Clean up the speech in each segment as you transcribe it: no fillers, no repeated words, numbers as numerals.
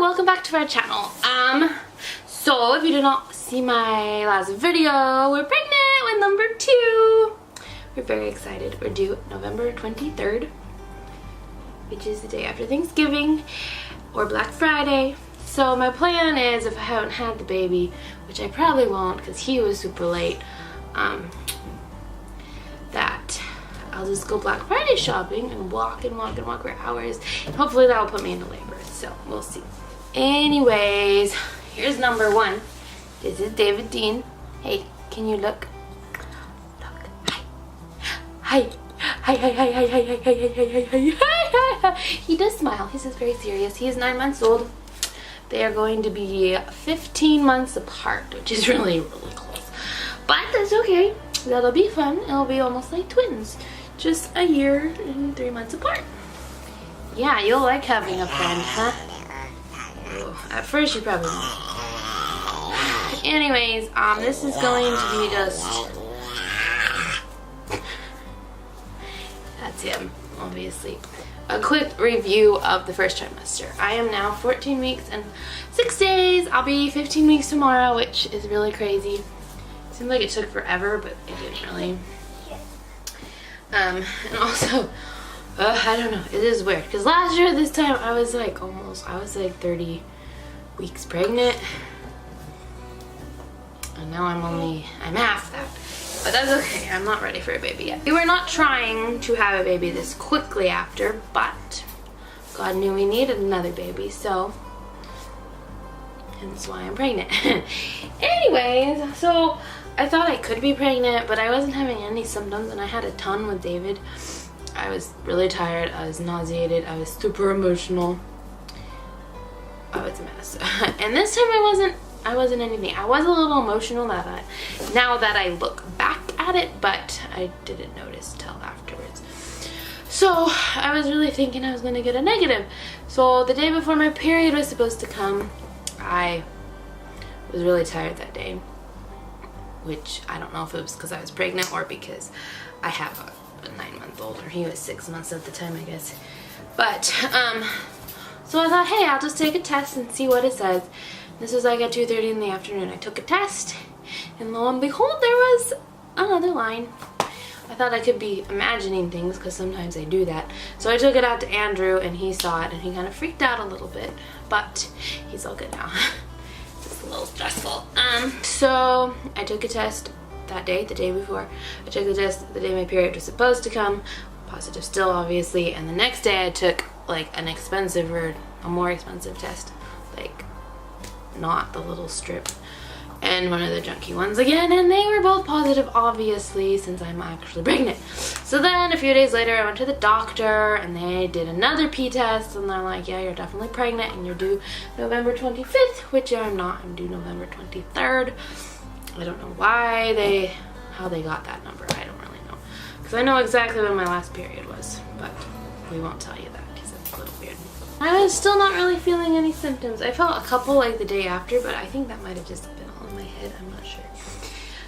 welcome back to our channel. So if you did not see my last video, we're pregnant with number 2. We're very excited. We're due November 23rd, which is the day after Thanksgiving or Black Friday. So my plan is, if I haven't had the baby, which I probably won't because he was super late, that I'll just go Black Friday shopping and walk for hours, and hopefully that will put me into labor, so we'll see. Anyways, here's number 1. This is David Dean. Hey, can you look? Look. Hi. Hi. He does smile. He's just very serious. He is 9 months old. They are going to be 15 months apart, which is really close. But that's okay. That'll be fun. It'll be almost like twins. Just a year and 3 months apart. Yeah, you'll like having a friend, huh? Oh, at first you probably won't. Anyways, this is going to be just... That's him, obviously. A quick review of the first trimester. I am now 14 weeks and 6 days. I'll be 15 weeks tomorrow, which is really crazy. Seemed like it took forever, but it didn't really. And also, I don't know, it is weird, because last year at this time I was like 30 weeks pregnant, and now I'm half that, but that's okay. I'm not ready for a baby yet. We were not trying to have a baby this quickly after, but God knew we needed another baby, so hence why I'm pregnant. Anyways, so I thought I could be pregnant, but I wasn't having any symptoms, and I had a ton with David. I was really tired, I was nauseated, I was super emotional. Oh, it's a mess. And this time I wasn't anything. I was a little emotional now that I look back at it, but I didn't notice till afterwards. So I was really thinking I was gonna get a negative. So the day before my period was supposed to come, I was really tired that day, which I don't know if it was because I was pregnant or because I have a 9-month-old, or he was 6 months at the time, I guess. But so I thought, hey, I'll just take a test and see what it says. This was like at 2:30 in the afternoon. I took a test, and lo and behold, there was another line. I thought I could be imagining things, because sometimes I do that. So I took it out to Andrew, and he saw it, and he kind of freaked out a little bit, but he's all good now. Just a little stressful. So I took a test that day, the day before. I took the test the day my period was supposed to come. Positive still, obviously. And the next day I took like an expensive or a more expensive test, like not the little strip, and one of the junky ones again, and they were both positive, obviously, since I'm actually pregnant. So then a few days later I went to the doctor, and they did another P test, and they're like, yeah, you're definitely pregnant, and you're due November 25th, which I'm not. I'm due November 23rd. I don't know how they got that number. I don't really know, because I know exactly when my last period was, but we won't tell you that because it's a little weird. I was still not really feeling any symptoms. I felt a couple like the day after, but I think that might have just been all in my head. I'm not sure.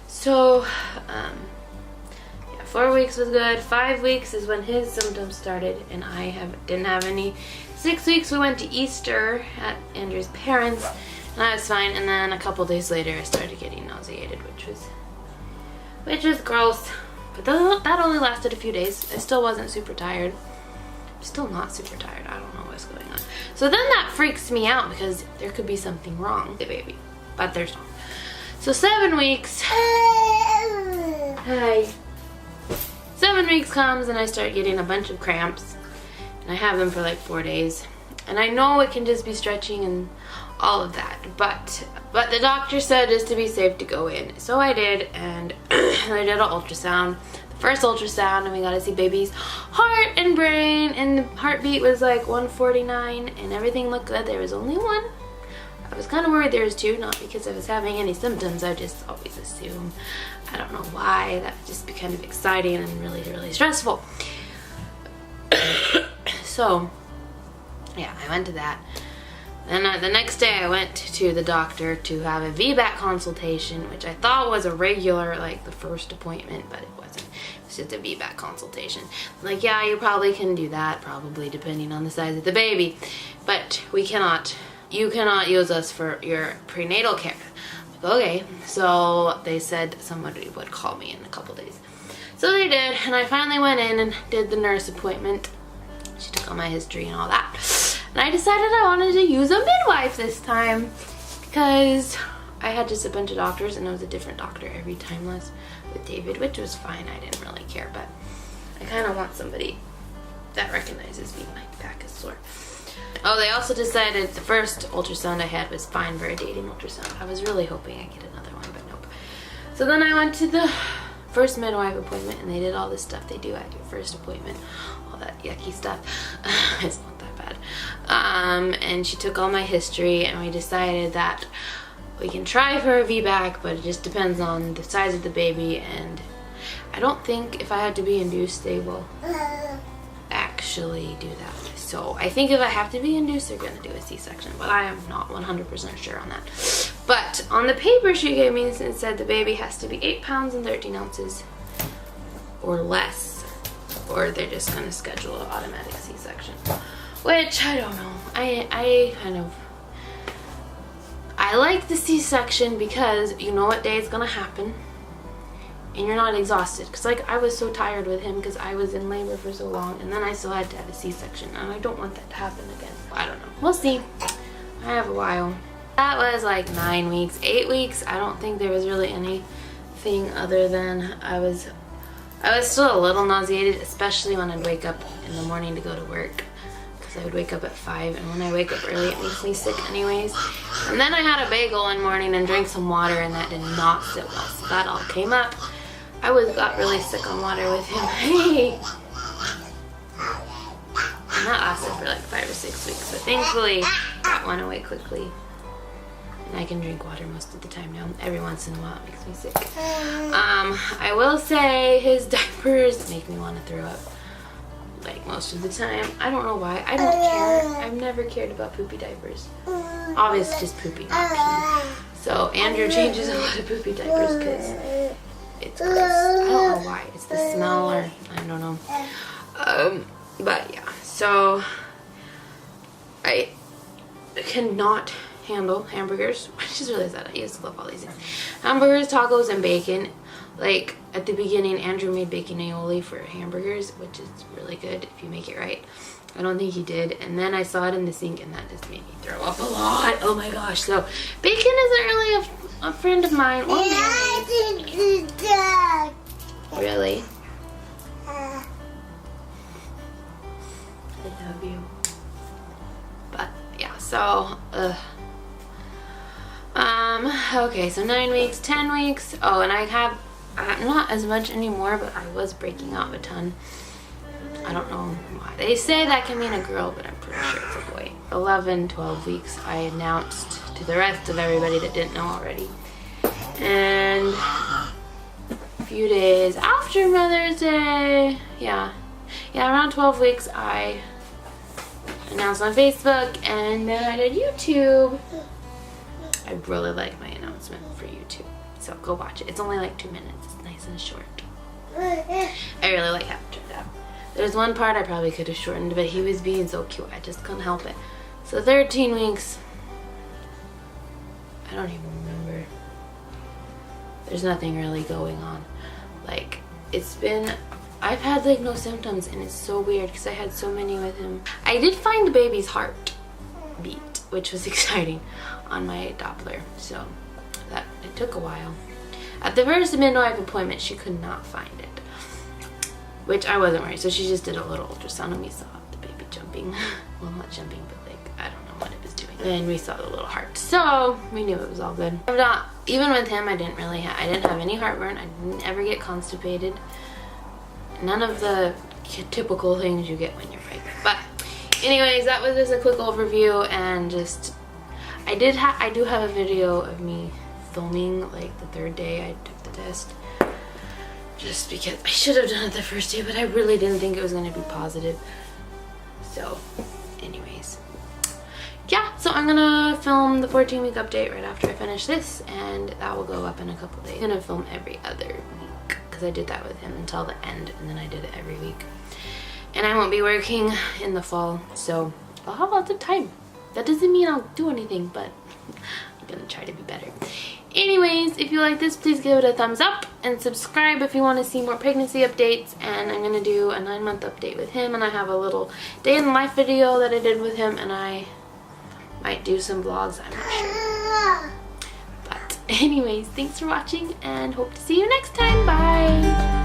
So, yeah, 4 weeks was good. 5 weeks is when his symptoms started, and I didn't have any. 6 weeks we went to Easter at Andrew's parents', and I was fine. And then a couple days later I started getting nauseated, which was gross. But that only lasted a few days. I still wasn't super tired. Still not super tired. I don't know what's going on. So then that freaks me out, because there could be something wrong with the baby, but there's not. So 7 weeks. Hi. 7 weeks comes, and I start getting a bunch of cramps, and I have them for like 4 days. And I know it can just be stretching and all of that, but the doctor said just to be safe to go in. So I did, and I did an ultrasound. First ultrasound, and we got to see baby's heart and brain, and the heartbeat was like 149, and everything looked good. There was only one. I was kind of worried there was 2, not because I was having any symptoms. I just always assume. I don't know why. That would just be kind of exciting and really stressful. So yeah, I went to that. Then the next day I went to the doctor to have a VBAC consultation, which I thought was a regular, like the first appointment, but it wasn't. It was just a VBAC consultation. Like, yeah, you probably can do that, probably depending on the size of the baby, but we cannot you cannot use us for your prenatal care. Okay, so they said somebody would call me in a couple days. So they did, and I finally went in and did the nurse appointment. She took all my history and all that. And I decided I wanted to use a midwife this time because I had just a bunch of doctors and it was a different doctor every time with David, which was fine. I didn't really care, but I kind of want somebody that recognizes me. My back is sore. Oh, they also decided the first ultrasound I had was fine for a dating ultrasound. I was really hoping I'd get another one, but nope. So then I went to the first midwife appointment and they did all this stuff they do at your first appointment. All that yucky stuff. It's not that bad. And she took all my history and we decided that we can try for a VBAC, but it just depends on the size of the baby, and I don't think if I had to be induced they will actually do that. So I think if I have to be induced they're going to do a C-section, but I am not 100% sure on that. But on the paper she gave me, it said the baby has to be 8 pounds and 13 ounces or less, or they're just going to schedule an automatic C-section, which I don't know. I like the C-section because you know what day it's gonna happen and you're not exhausted, because like I was so tired with him because I was in labor for so long and then I still had to have a C-section and I don't want that to happen again. I don't know, we'll see. I have a while. That was like 9 weeks, 8 weeks. I don't think there was really anything other than I was still a little nauseated, especially when I'd wake up in the morning to go to work. I would wake up at 5, and when I wake up early it makes me sick anyways. And then I had a bagel one morning and drank some water and that did not sit well, so that all came up. I got really sick on water with him. Hey! And that lasted for like 5 or 6 weeks, but thankfully that went away quickly. And I can drink water most of the time now. Every once in a while it makes me sick. I will say his diapers make me want to throw up. Like most of the time. I don't know why. I don't care. I've never cared about poopy diapers. Obviously just poopy, not pee. So Andrew changes a lot of poopy diapers because it's gross. I don't know why. It's the smell or I don't know. But yeah. So I cannot handle hamburgers, which is really sad. I used to love all these things. Hamburgers, tacos, and bacon. Like at the beginning, Andrew made bacon aioli for hamburgers, which is really good if you make it right. I don't think he did. And then I saw it in the sink and that just made me throw up a lot. Oh my gosh. So bacon isn't really a friend of mine or mayonnaise. Really? I love you. But yeah, so okay, so 9 weeks, 10 weeks. Oh, and I have not as much anymore, but I was breaking out a ton. I don't know why. They say that can mean a girl, but I'm pretty sure it's a boy. 11, 12 weeks, I announced to the rest of everybody that didn't know already. And a few days after Mother's Day, yeah, around 12 weeks, I announced on Facebook, and then I did YouTube. I really like my announcement for YouTube, so go watch it. It's only like 2 minutes. It's nice and short. I really like how it turned out. There's one part I probably could have shortened, but he was being so cute. I just couldn't help it. So 13 weeks. I don't even remember. There's nothing really going on. Like, I've had like no symptoms, and it's so weird because I had so many with him. I did find the baby's heart beat, which was exciting, on my Doppler, so that it took a while. At the first midwife appointment she could not find it, which I wasn't worried, so she just did a little ultrasound and we saw the baby jumping. Well, not jumping, but like I don't know what it was doing, and we saw the little heart, so we knew it was all good. Even with him, I didn't have any heartburn. I didn't ever get constipated. None of the typical things you get when you're pregnant. But anyways, that was just a quick overview, and just I do have a video of me filming like the 3rd day I took the test, just because I should have done it the first day, but I really didn't think it was going to be positive. So anyways, yeah, so I'm gonna film the 14-week update right after I finish this, and that will go up in a couple days. I'm gonna film every other week because I did that with him until the end, and then I did it every week. And I won't be working in the fall, so I'll have lots of time. That doesn't mean I'll do anything, but I'm gonna try to be better. Anyways, if you like this, please give it a thumbs up and subscribe if you want to see more pregnancy updates. And I'm gonna do a 9-month update with him, and I have a little day in the life video that I did with him, and I might do some vlogs, I'm not sure. But anyways, thanks for watching and hope to see you next time. Bye!